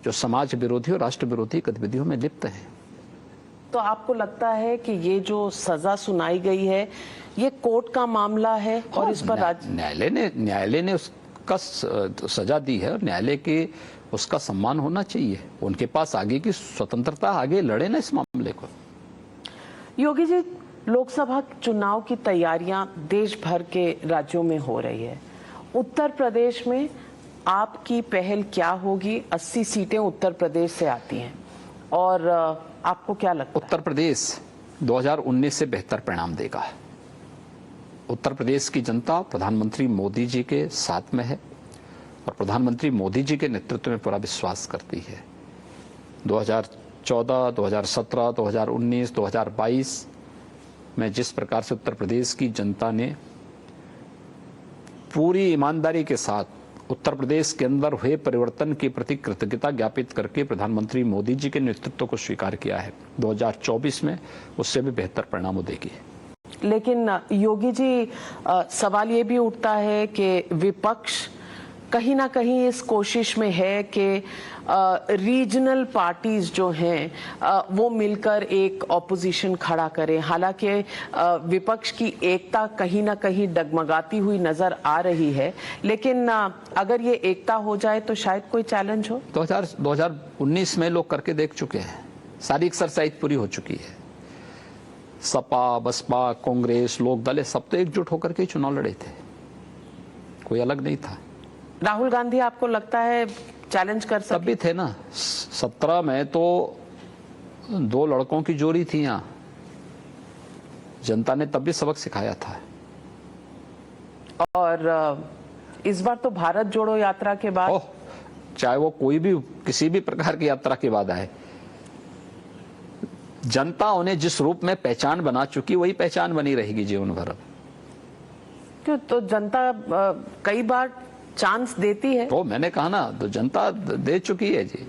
S2: जो समाज विरोधी और राष्ट्र विरोधी गतिविधियों में लिप्त हैं।
S1: तो आपको लगता है कि ये जो सजा सुनाई गई है ये कोर्ट का मामला है और इस पर
S2: न्यायालय ने उसका सजा दी है और न्यायालय के उसका सम्मान होना चाहिए। उनके पास आगे की स्वतंत्रता, आगे लड़े ना इस मामले को।
S1: योगी जी, लोकसभा चुनाव की तैयारियां देश भर के राज्यों में हो रही है। उत्तर प्रदेश में आपकी पहल क्या होगी? 80 सीटें उत्तर प्रदेश से आती हैं और आपको क्या लगता है?
S2: उत्तर प्रदेश 2019 से बेहतर परिणाम देगा। उत्तर प्रदेश की जनता प्रधानमंत्री मोदी जी के साथ में है और प्रधानमंत्री मोदी जी के नेतृत्व में पूरा विश्वास करती है। 2014, 2017, 2019, 2022 में जिस प्रकार से उत्तर प्रदेश की जनता ने पूरी ईमानदारी के साथ उत्तर प्रदेश के अंदर हुए परिवर्तन के प्रति कृतज्ञता ज्ञापित करके प्रधानमंत्री मोदी जी के नेतृत्व को स्वीकार किया है, 2024 में उससे भी बेहतर परिणाम देगी।
S1: लेकिन योगी जी, सवाल ये भी उठता है कि विपक्ष कहीं ना कहीं इस कोशिश में है कि रीजनल पार्टीज जो हैं वो मिलकर एक ऑपोजिशन खड़ा करें। हालांकि विपक्ष की एकता कहीं ना कहीं डगमगाती हुई नजर आ रही है, लेकिन अगर ये एकता हो जाए तो शायद कोई चैलेंज हो।
S2: 2019 में लोग करके देख चुके हैं, सारी एक्सरसाइज पूरी हो चुकी है। सपा, बसपा, कांग्रेस, लोक दल सब तो एकजुट होकर के चुनाव लड़े थे, कोई अलग नहीं था।
S1: राहुल गांधी आपको लगता है चैलेंज कर सकते?
S2: तब भी थे ना, 17 में तो 2 लड़कों की जोड़ी थी यहाँ, जनता ने तब भी सबक सिखाया था।
S1: और इस बार तो भारत जोड़ो यात्रा के बाद,
S2: चाहे वो कोई भी किसी भी प्रकार की यात्रा के बाद आए, जनता उन्हें जिस रूप में पहचान बना चुकी वही पहचान बनी रहेगी जीवन भर।
S1: क्यों? तो जनता कई बार चांस देती है।
S2: तो मैंने कहा ना, तो जनता दे चुकी है जी,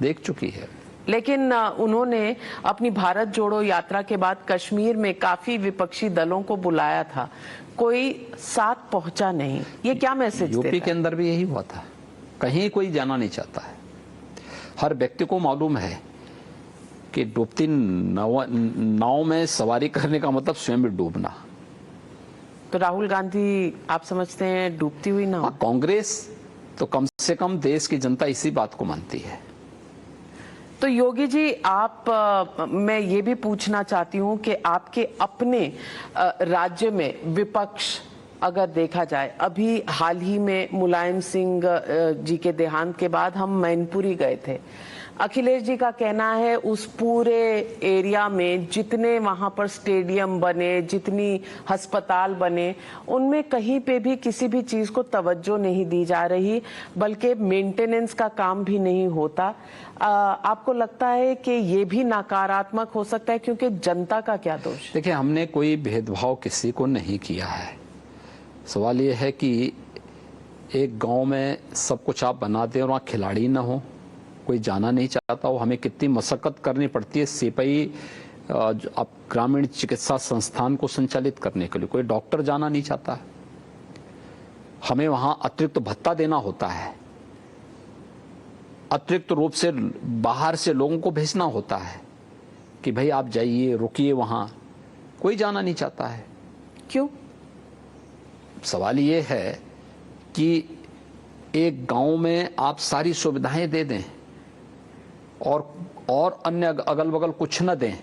S2: देख चुकी है।
S1: लेकिन उन्होंने अपनी भारत जोड़ो यात्रा के बाद कश्मीर में काफी विपक्षी दलों को बुलाया था, कोई साथ पहुंचा नहीं। ये क्या मैसेज देता है?
S2: यूपी के अंदर भी यही हुआ था, कहीं कोई जाना नहीं चाहता है। हर व्यक्ति को मालूम है कि डूबती नाव में सवारी करने का मतलब स्वयं भी डूबना।
S1: तो राहुल गांधी आप समझते हैं डूबती हुई नाव?
S2: कांग्रेस तो कम से कम देश की जनता इसी बात को मानती है।
S1: तो योगी जी, मैं ये भी पूछना चाहती हूं कि आपके अपने राज्य में विपक्ष अगर देखा जाए, अभी हाल ही में मुलायम सिंह जी के देहांत के बाद हम मैनपुरी गए थे। अखिलेश जी का कहना है उस पूरे एरिया में जितने वहां पर स्टेडियम बने, जितनी अस्पताल बने, उनमें कहीं पे भी किसी भी चीज को तवज्जो नहीं दी जा रही, बल्कि मेंटेनेंस का काम भी नहीं होता। आपको लगता है कि ये भी नकारात्मक हो सकता है? क्योंकि जनता का क्या दोष?
S2: देखिए, हमने कोई भेदभाव किसी को नहीं किया है। सवाल ये है कि एक गांव में सब कुछ आप बना दें और वहाँ खिलाड़ी ना हो, कोई जाना नहीं चाहता हो, हमें कितनी मशक्कत करनी पड़ती है सिपाही आप ग्रामीण चिकित्सा संस्थान को संचालित करने के लिए, कोई डॉक्टर जाना नहीं चाहता, हमें वहां अतिरिक्त भत्ता देना होता है, अतिरिक्त रूप से बाहर से लोगों को भेजना होता है कि भाई आप जाइए, रुकिए, वहां कोई जाना नहीं चाहता है।
S1: क्यों?
S2: सवाल ये है कि एक गांव में आप सारी सुविधाएं दे दें और अन्य अगल बगल कुछ न दें,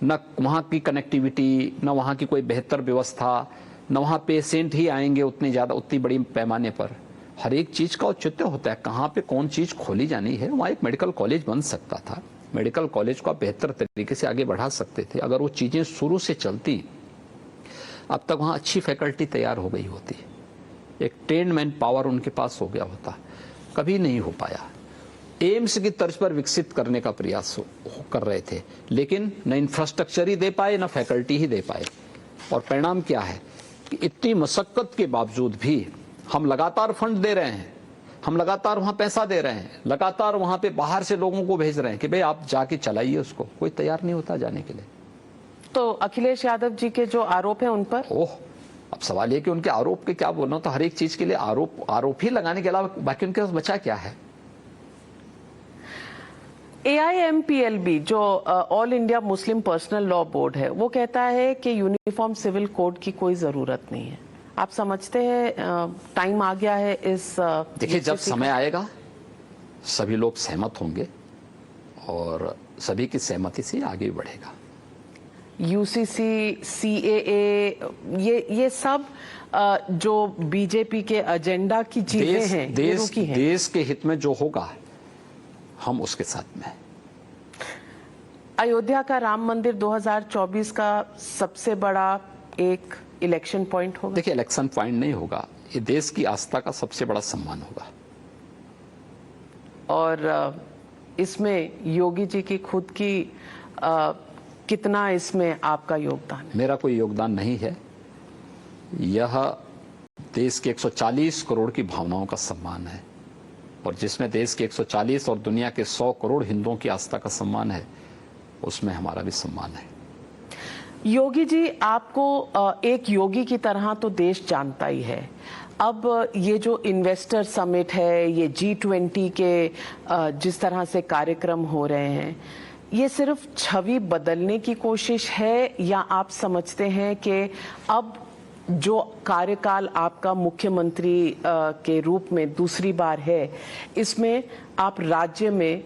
S2: न वहां की कनेक्टिविटी, न वहां की कोई बेहतर व्यवस्था, न वहां पेशेंट ही आएंगे उतनी बड़ी पैमाने पर। हर एक चीज का औचित्य होता है, कहां पे कौन चीज खोली जानी है। वहां एक मेडिकल कॉलेज बन सकता था, मेडिकल कॉलेज को आप बेहतर तरीके से आगे बढ़ा सकते थे अगर वो चीजें शुरू से चलती। अब तक वहां अच्छी फैकल्टी तैयार हो गई होती, एक ट्रेन्ड मैन पावर उनके पास हो गया होता, कभी नहीं हो पाया। एम्स की तर्ज पर विकसित करने का प्रयास कर रहे थे, लेकिन न इंफ्रास्ट्रक्चर ही दे पाए, न फैकल्टी ही दे पाए। और परिणाम क्या है कि इतनी मशक्कत के बावजूद भी हम लगातार फंड दे रहे हैं, हम लगातार वहां पैसा दे रहे हैं, लगातार वहां पे बाहर से लोगों को भेज रहे हैं कि भाई आप जाके चलाइए उसको, कोई तैयार नहीं होता जाने के लिए।
S1: तो अखिलेश यादव जी के जो आरोप है उन पर,
S2: अब सवाल ये कि उनके आरोप के क्या बोलना, तो हर एक चीज के लिए आरोप ही लगाने के अलावा बाकी उनके पास बचा क्या है?
S1: AIMPLB जो all India Muslim personal law board है, वो कहता है कि यूनिफॉर्म सिविल कोड की कोई जरूरत नहीं है। आप समझते हैं टाइम आ गया है इस
S2: देखिए, जब समय आएगा सभी लोग सहमत होंगे और सभी की सहमति से आगे बढ़ेगा।
S1: UCC, CAA, ये सब जो बीजेपी के एजेंडा की चीजें हैं, ये रुकी हैं।
S2: देश के हित में जो होगा हम उसके साथ में।
S1: अयोध्या का राम मंदिर 2024 का सबसे बड़ा एक इलेक्शन पॉइंट होगा।
S2: देखिए, इलेक्शन पॉइंट नहीं होगा, ये देश की आस्था का सबसे बड़ा सम्मान होगा।
S1: और इसमें योगी जी की खुद की कितना इसमें आपका योगदान है?
S2: मेरा कोई योगदान नहीं है। यह देश के 140 करोड़ की भावनाओं का सम्मान है, और जिसमें देश के 140 और दुनिया के 100 करोड़ हिंदुओं की आस्था का सम्मान है, उसमें हमारा भी सम्मान है।
S1: योगी जी, आपको एक योगी की तरह तो देश जानता ही है। अब ये जो इन्वेस्टर समिट है, ये G20 के जिस तरह से कार्यक्रम हो रहे हैं, ये सिर्फ छवि बदलने की कोशिश है, या आप समझते हैं कि अब जो कार्यकाल आपका मुख्यमंत्री के रूप में दूसरी बार है, इसमें आप राज्य में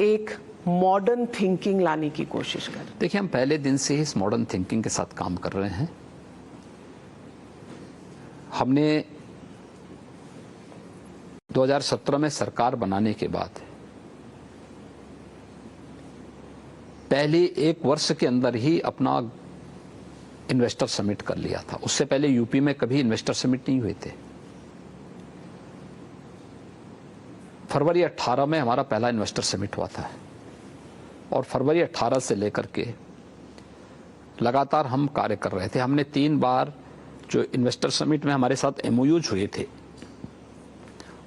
S1: एक मॉडर्न थिंकिंग लाने की कोशिश करें?
S2: देखिए, हम पहले दिन से ही इस मॉडर्न थिंकिंग के साथ काम कर रहे हैं। हमने 2017 में सरकार बनाने के बाद पहले एक वर्ष के अंदर ही अपना इन्वेस्टर समिट कर लिया था। उससे पहले यूपी में कभी इन्वेस्टर समिट नहीं हुए थे। फरवरी 18 में हमारा पहला इन्वेस्टर समिट हुआ था, और फरवरी 18 से लेकर के लगातार हम कार्य कर रहे थे। हमने 3 बार जो इन्वेस्टर समिट में हमारे साथ MOUs हुए थे,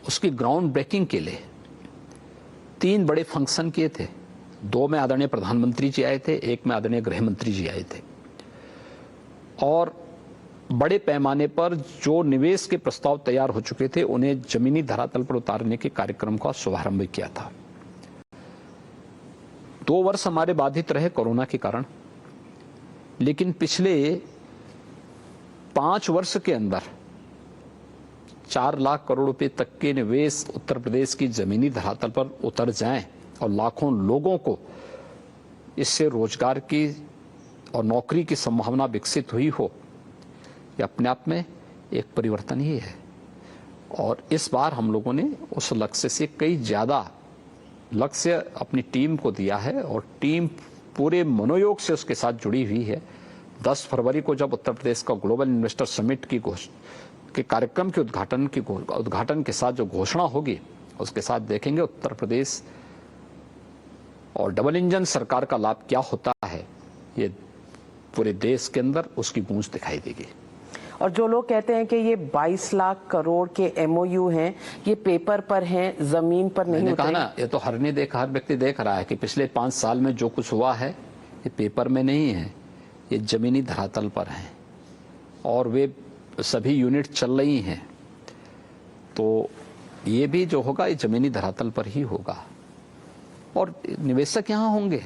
S2: उसकी ग्राउंड ब्रेकिंग के लिए 3 बड़े फंक्शन किए थे। 2 में आदरणीय प्रधानमंत्री जी आए थे, 1 में आदरणीय गृह मंत्री जी आए थे, और बड़े पैमाने पर जो निवेश के प्रस्ताव तैयार हो चुके थे उन्हें जमीनी धरातल पर उतारने के कार्यक्रम का शुभारंभ किया था। 2 वर्ष हमारे बाधित रहे कोरोना के कारण, लेकिन पिछले 5 वर्ष के अंदर 4 लाख करोड़ रुपए तक के निवेश उत्तर प्रदेश की जमीनी धरातल पर उतर जाएं और लाखों लोगों को इससे रोजगार की और नौकरी की संभावना विकसित हुई हो, यह अपने आप में एक परिवर्तन ही है। और इस बार हम लोगों ने उस लक्ष्य से कई ज्यादा लक्ष्य अपनी टीम को दिया है, और टीम पूरे मनोयोग से उसके साथ जुड़ी हुई है। 10 फरवरी को जब उत्तर प्रदेश का ग्लोबल इन्वेस्टर समिट के कार्यक्रम के उद्घाटन के साथ जो घोषणा होगी, उसके साथ देखेंगे उत्तर प्रदेश और डबल इंजन सरकार का लाभ क्या होता है। ये पूरे देश के अंदर उसकी गूंज दिखाई देगी।
S1: और जो लोग कहते हैं कि ये 22 लाख करोड़ के MOU हैं, ये पेपर पर हैं, जमीन पर नहीं
S2: उतरे। कहा ना, ये तो हर व्यक्ति देख रहा है कि पिछले 5 साल में जो कुछ हुआ है ये पेपर में नहीं है, ये जमीनी धरातल पर है, और वे सभी यूनिट चल रही हैं। तो ये भी जो होगा ये जमीनी धरातल पर ही होगा, और निवेशक यहाँ होंगे।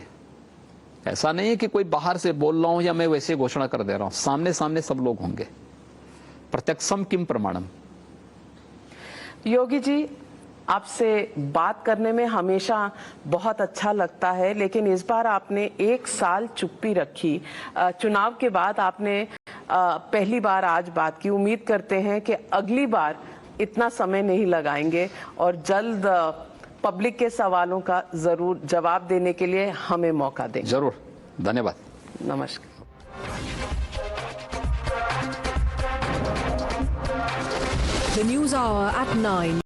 S2: ऐसा नहीं है कि कोई बाहर से बोल रहा हूं या मैं वैसे घोषणा कर दे रहा हूं, सामने सामने सब लोग होंगे। प्रत्यक्षम किम प्रमाणम।
S1: योगी जी, आपसे बात करने में हमेशा बहुत अच्छा लगता है, लेकिन इस बार आपने 1 साल चुप्पी रखी। चुनाव के बाद आपने पहली बार आज बात की। उम्मीद करते हैं कि अगली बार इतना समय नहीं लगाएंगे, और जल्द पब्लिक के सवालों का जरूर जवाब देने के लिए हमें मौका दें।
S2: जरूर, धन्यवाद।
S1: नमस्कार।
S3: The News Hour at 9.